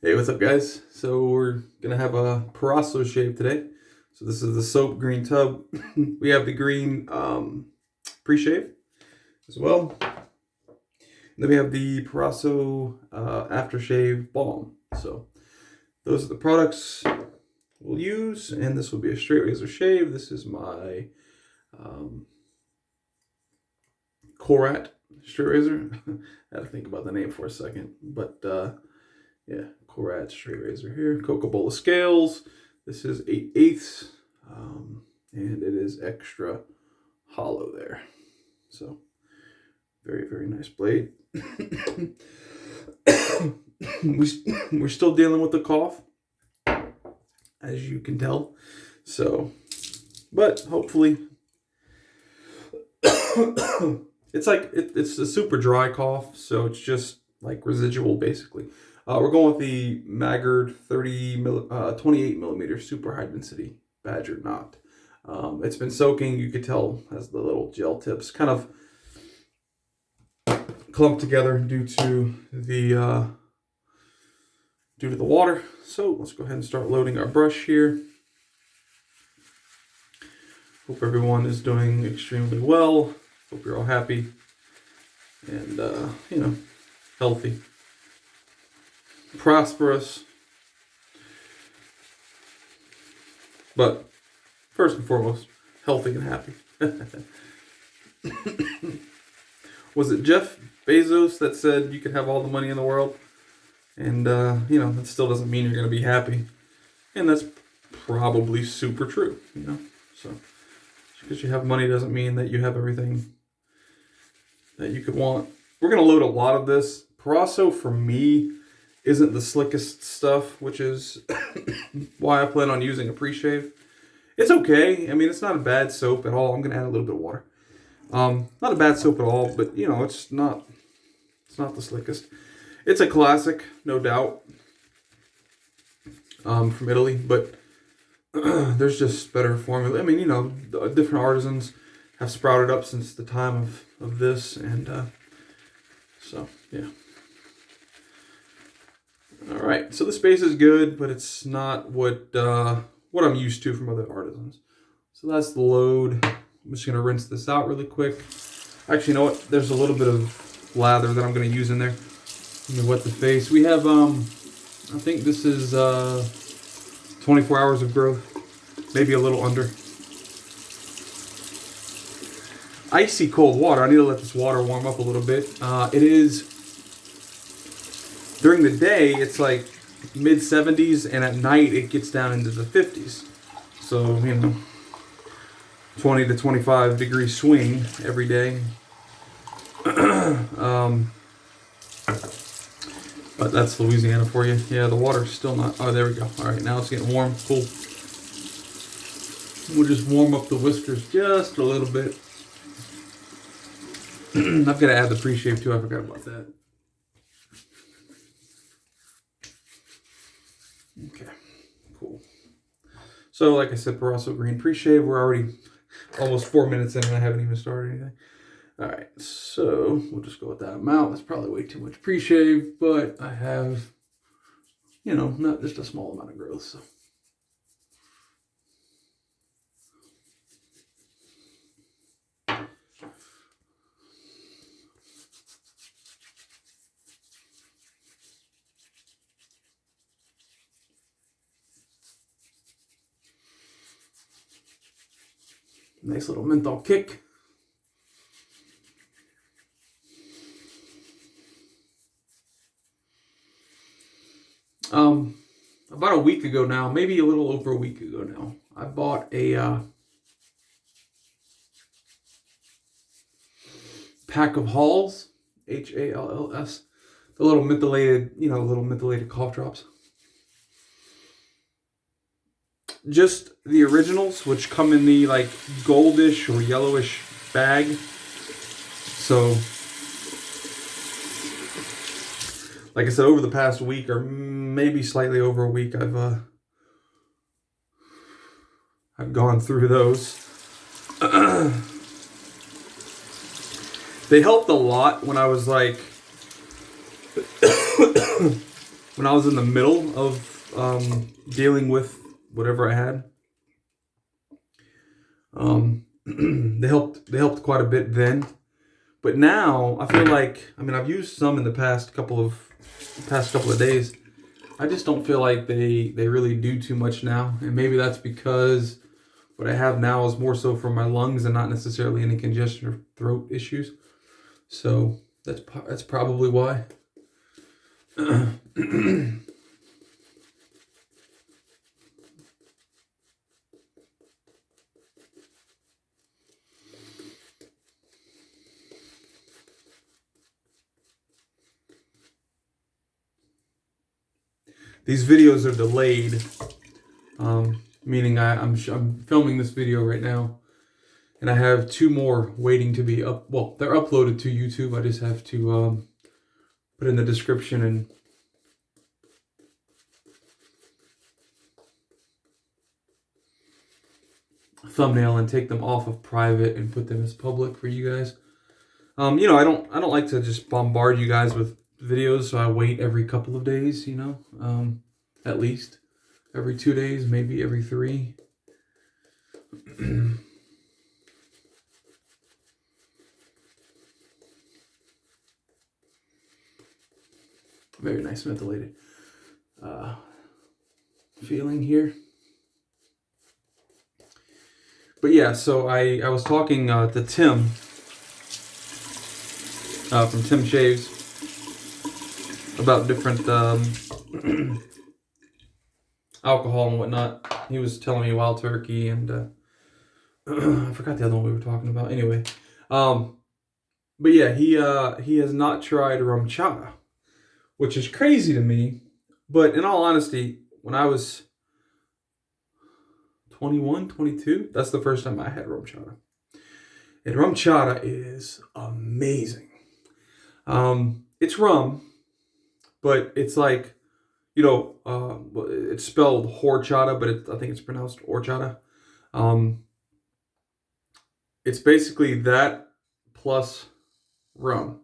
Hey, what's up, guys? So we're gonna have a Proraso shave today. So this is the soap green tub. We have the green pre-shave as well. And then we have the Proraso aftershave balm. So those are the products we'll use, and this will be a straight razor shave. This is my Korat straight razor. I had to think about the name for a second, but yeah, Korat straight razor here. Coca-Cola scales. This is 8/8, and it is extra hollow there. So very, very nice blade. We're still dealing with the cough, as you can tell. So, but hopefully, it's a super dry cough, so it's just like residual basically. We're going with the Maggard 28 millimeter super high density badger knot. It's been soaking. You could tell as the little gel tips kind of clumped together due to the water. So let's go ahead and start loading our brush here. Hope everyone is doing extremely well. Hope you're all happy and healthy, prosperous. But first and foremost, healthy and happy. Was it Jeff Bezos that said you could have all the money in the world? And, that still doesn't mean you're going to be happy. And that's probably super true, So, just because you have money doesn't mean that you have everything that you could want. We're going to load a lot of this. Proraso, for me, isn't the slickest stuff, which is why I plan on using a pre-shave. It's okay. I mean, it's not a bad soap at all. I'm going to add a little bit of water. Not a bad soap at all, but, it's not the slickest. It's a classic, no doubt, from Italy, but there's just better formula. I mean, different artisans have sprouted up since the time of this, and so, yeah. All right, so the space is good, but it's not what I'm used to from other artisans. So that's the load. I'm just gonna rinse this out really quick. Actually, you know what? There's a little bit of lather that I'm gonna use in there. Let me wet the face. We have, I think this is 24 hours of growth, maybe a little under. Icy cold water. I need to let this water warm up a little bit. It is, during the day, it's like mid 70s, and at night it gets down into the 50s. So, 20 to 25 degree swing every day. But that's Louisiana for you. Yeah, the water's still not... Oh, there we go. All right, now it's getting warm. Cool. We'll just warm up the whiskers just a little bit. I've got to add the pre-shave too. I forgot about that. Okay, cool. So, like I said, Proraso green pre-shave. We're already almost 4 minutes in and I haven't even started anything. All right, so we'll just go with that amount. That's probably way too much pre-shave, but I have, not just a small amount of growth, so. Nice little menthol kick. About a week ago now, maybe a little over a week ago now, I bought a pack of Halls, Halls, the little mentholated cough drops. Just the originals, which come in the like goldish or yellowish bag. So, like I said, over the past week, or maybe slightly over a week, I've gone through those. They helped a lot when I was like when I was in the middle of dealing with whatever I had. They helped quite a bit then. But now I feel like, I mean, I've used some in the past couple of days. I just don't feel like they really do too much now, and maybe that's because what I have now is more so for my lungs and not necessarily any congestion or throat issues. So that's probably why. These videos are delayed, meaning I'm filming this video right now, and I have 2 more waiting to be up. Well, they're uploaded to YouTube. I just have to put in the description and thumbnail and take them off of private and put them as public for you guys. I don't like to just bombard you guys with videos, so I wait every couple of days, at least every 2 days, maybe every 3. Very nice ventilated feeling here. But yeah, so I was talking to Tim from Tim Shaves about different alcohol and whatnot. He was telling me Wild Turkey and I forgot the other one we were talking about. Anyway, but yeah, he has not tried Rumchata, which is crazy to me. But in all honesty, when I was 21, 22, that's the first time I had Rumchata. And Rumchata is amazing. It's rum, but it's like, it's spelled horchata, but I think it's pronounced horchata. It's basically that plus rum.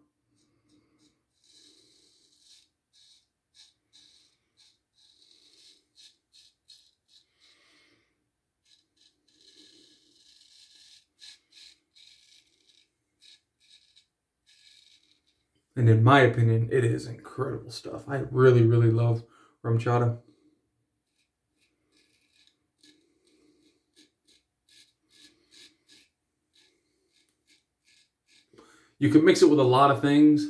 And in my opinion, it is incredible stuff. I really, really love Rumchata. You can mix it with a lot of things.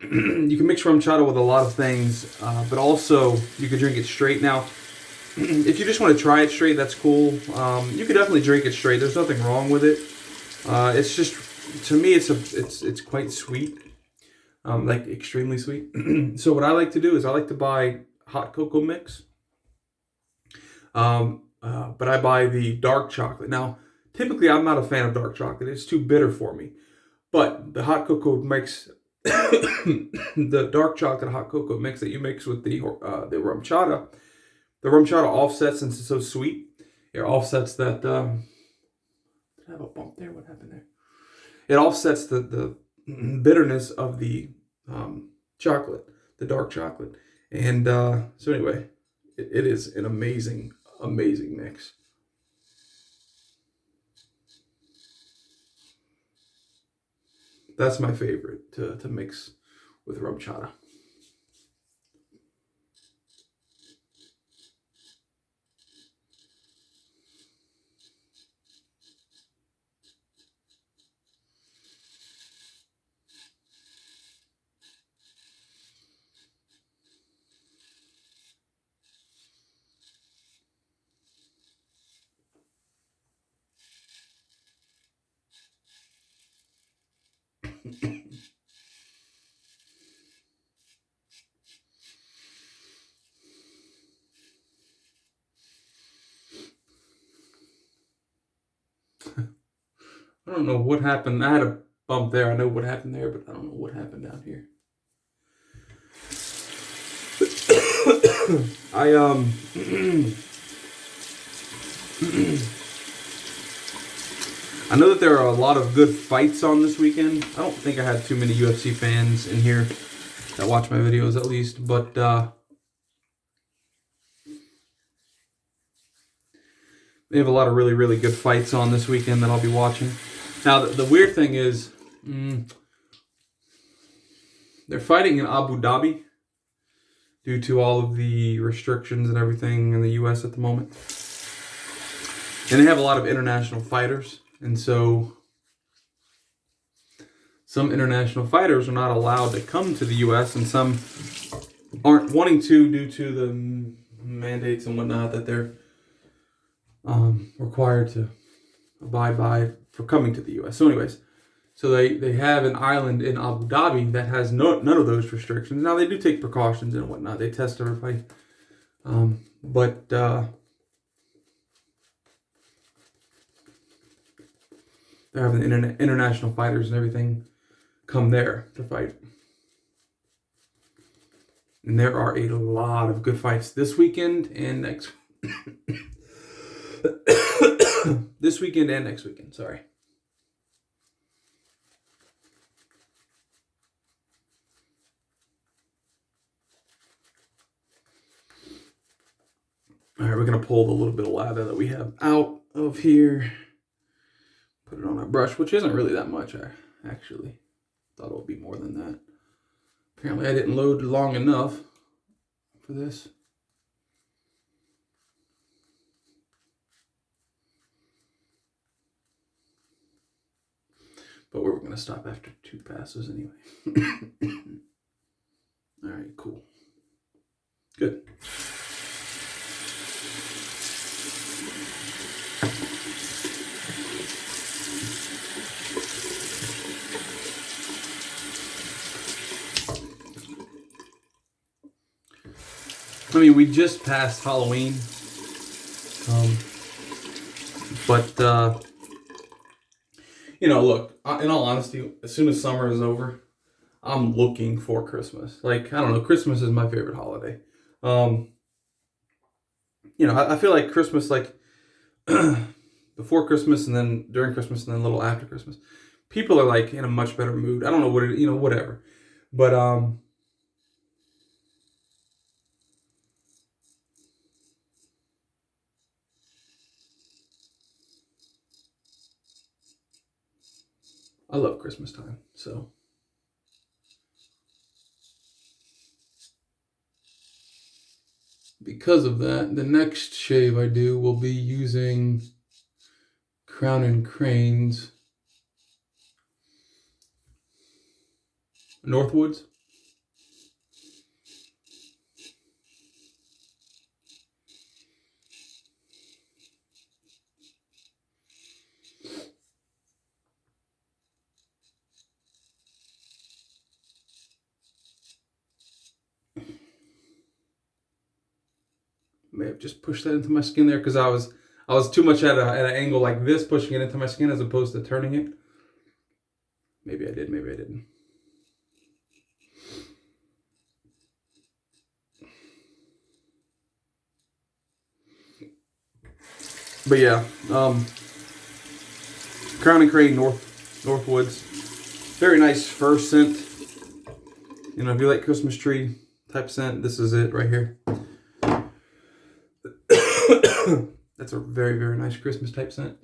You can mix Rumchata with a lot of things, but also you can drink it straight. Now, if you just want to try it straight, that's cool. You can definitely drink it straight. There's nothing wrong with it. It's just, to me, it's quite sweet, like extremely sweet. So what I like to do is I like to buy hot cocoa mix, but I buy the dark chocolate. Now, typically, I'm not a fan of dark chocolate. It's too bitter for me. But the hot cocoa mix, the dark chocolate hot cocoa mix that you mix with the Rumchata, the Rumchata offsets, since it's so sweet, it offsets that. Did I have a bump there? What happened there? It offsets the bitterness of the chocolate, the dark chocolate. And so anyway, it is an amazing, amazing mix. That's my favorite to mix with Rumchata. I don't know what happened. I had a bump there. I know what happened there, but I don't know what happened down here. I I know that there are a lot of good fights on this weekend. I don't think I had too many UFC fans in here that watch my videos at least, but they have a lot of really, really good fights on this weekend that I'll be watching. Now, the weird thing is, they're fighting in Abu Dhabi due to all of the restrictions and everything in the U.S. at the moment. And they have a lot of international fighters. And so some international fighters are not allowed to come to the U.S. and some aren't wanting to due to the mandates and whatnot that they're required to abide by for coming to the U.S. So anyways, so they have an island in Abu Dhabi that has none of those restrictions. Now, they do take precautions and whatnot. They test everybody. But they're having international fighters and everything come there to fight. And there are a lot of good fights this weekend and next this weekend and next weekend, sorry. All right, we're going to pull the little bit of lather that we have out of here. Put it on our brush, which isn't really that much. I actually thought it would be more than that. Apparently I didn't load long enough for this. But we're going to stop after 2 passes anyway. All right, cool. Good. I mean, we just passed Halloween. But you know, look, in all honesty, as soon as summer is over, I'm looking for Christmas. Like, I don't know, Christmas is my favorite holiday. You know, I feel like Christmas, like, before Christmas and then during Christmas and then a little after Christmas, people are, like, in a much better mood. I don't know what it, you know, whatever. But, I love Christmas time, so. Because of that, the next shave I do will be using Crown and Crane's Northwoods. May have just pushed that into my skin there because I was too much at an angle like this, pushing it into my skin as opposed to turning it. Maybe I did, maybe I didn't. But yeah, Crown and Crane Northwoods, very nice first scent. You know, if you like Christmas tree type scent, this is it right here. That's a very, very nice Christmas type scent.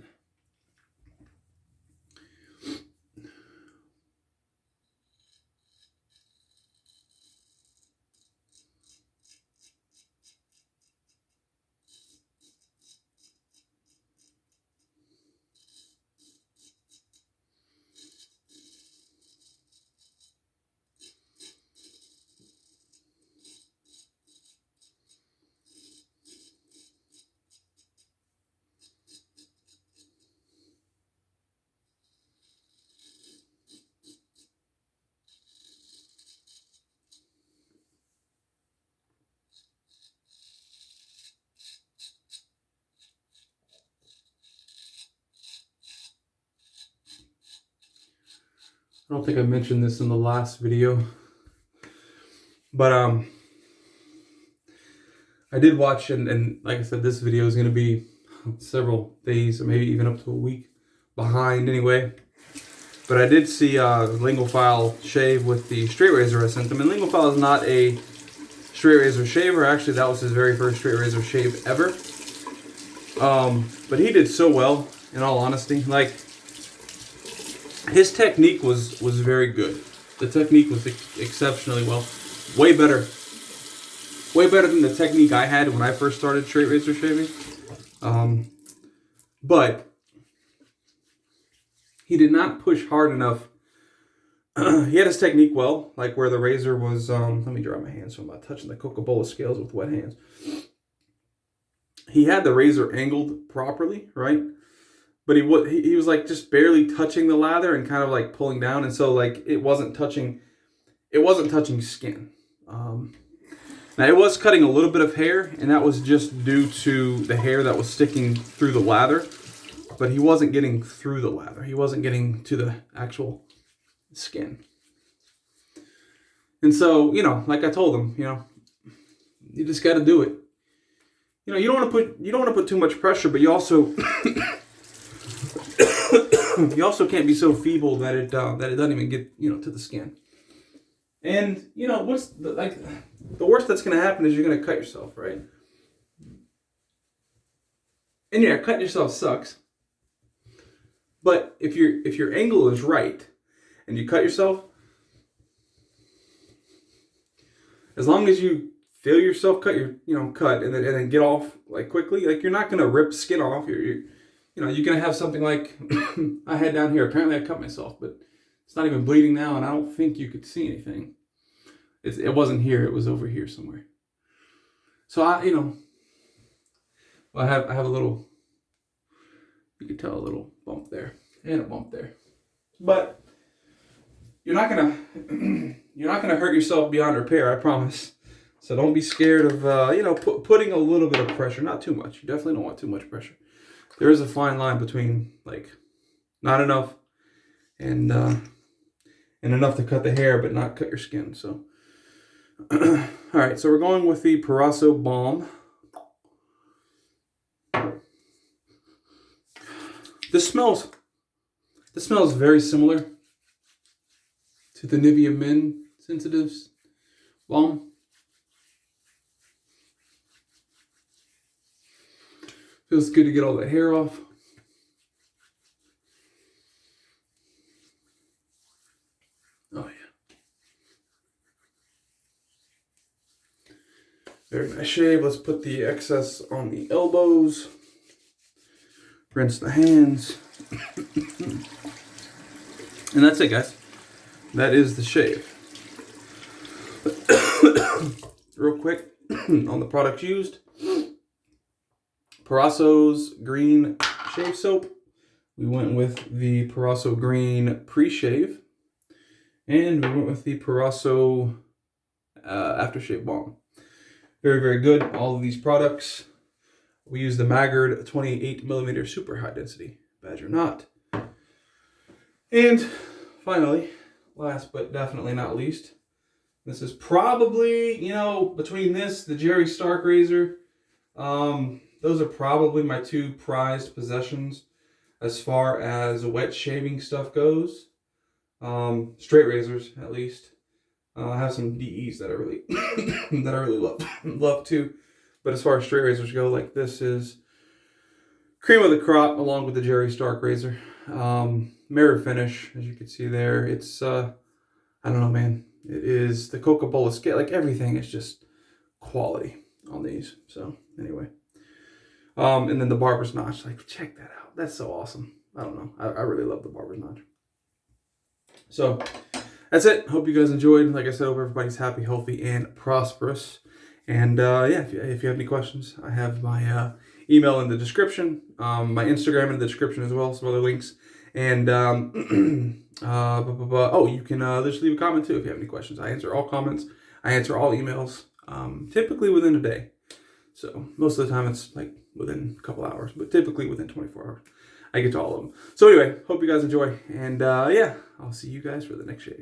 I don't think I mentioned this in the last video, but I did watch, and like I said, this video is going to be several days or maybe even up to a week behind anyway. But I did see Lingophile shave with the straight razor I sent him. And Lingophile is not a straight razor shaver. Actually, that was his very first straight razor shave ever. But he did so well, in all honesty. Like, his technique was very good. The technique was exceptionally well. Way better than the technique I had when I first started straight razor shaving. But he did not push hard enough. He had his technique well, like where the razor was, let me dry my hands so I'm not touching the Coca-Cola scales with wet hands. He had the razor angled properly, right? But he was like just barely touching the lather and kind of like pulling down, and so like it wasn't touching skin. Now it was cutting a little bit of hair, and that was just due to the hair that was sticking through the lather. But he wasn't getting through the lather. He wasn't getting to the actual skin. And so, you know, like I told him, you know, you just got to do it. You know, you don't want to put too much pressure, but you also you also can't be so feeble that it doesn't even get, you know, to the skin. And you know what's the worst that's going to happen is you're going to cut yourself, right? And yeah, cutting yourself sucks. But if your angle is right and you cut yourself, as long as you feel yourself cut and then get off like quickly, like you're not gonna rip skin off. You're gonna have something like I had down here. Apparently I cut myself, but it's not even bleeding now, and I don't think you could see anything. It wasn't here. It was over here somewhere. So I have a little. You can tell a little bump there and a bump there, but you're not gonna hurt yourself beyond repair. I promise. So don't be scared of putting a little bit of pressure, not too much. You definitely don't want too much pressure. There is a fine line between like not enough and enough to cut the hair, but not cut your skin. So all right, so we're going with the Proraso Balm. This smells very similar to the Nivea Men Sensitives Balm. Feels good to get all the hair off. Oh yeah. Very nice shave. Let's put the excess on the elbows. Rinse the hands. And that's it, guys. That is the shave. Real quick on the products used. Proraso's green shave soap. We went with the Proraso green pre-shave. And we went with the Proraso aftershave balm. Very, very good. All of these products. We use the Maggard 28mm super high density Badger knot. And finally, last but definitely not least, this is probably, between this, the Jerry Stark razor, those are probably my two prized possessions as far as wet shaving stuff goes. Straight razors, at least. I have some DEs that I really that I really love too. But as far as straight razors go, like this is cream of the crop along with the Jerry Stark razor. Mirror finish, as you can see there. It's I don't know, man. It is the Coca-Cola scale. Like everything is just quality on these. So anyway. And then the barber's notch. Like, check that out. That's so awesome. I don't know. I really love the barber's notch. So that's it. Hope you guys enjoyed. Like I said, hope everybody's happy, healthy, and prosperous. And if you have any questions, I have my email in the description, my Instagram in the description as well, some other links. And you can just leave a comment too if you have any questions. I answer all comments. I answer all emails, typically within a day. So most of the time it's like within a couple hours, but typically within 24 hours, I get to all of them. So anyway, hope you guys enjoy. And yeah, I'll see you guys for the next shave.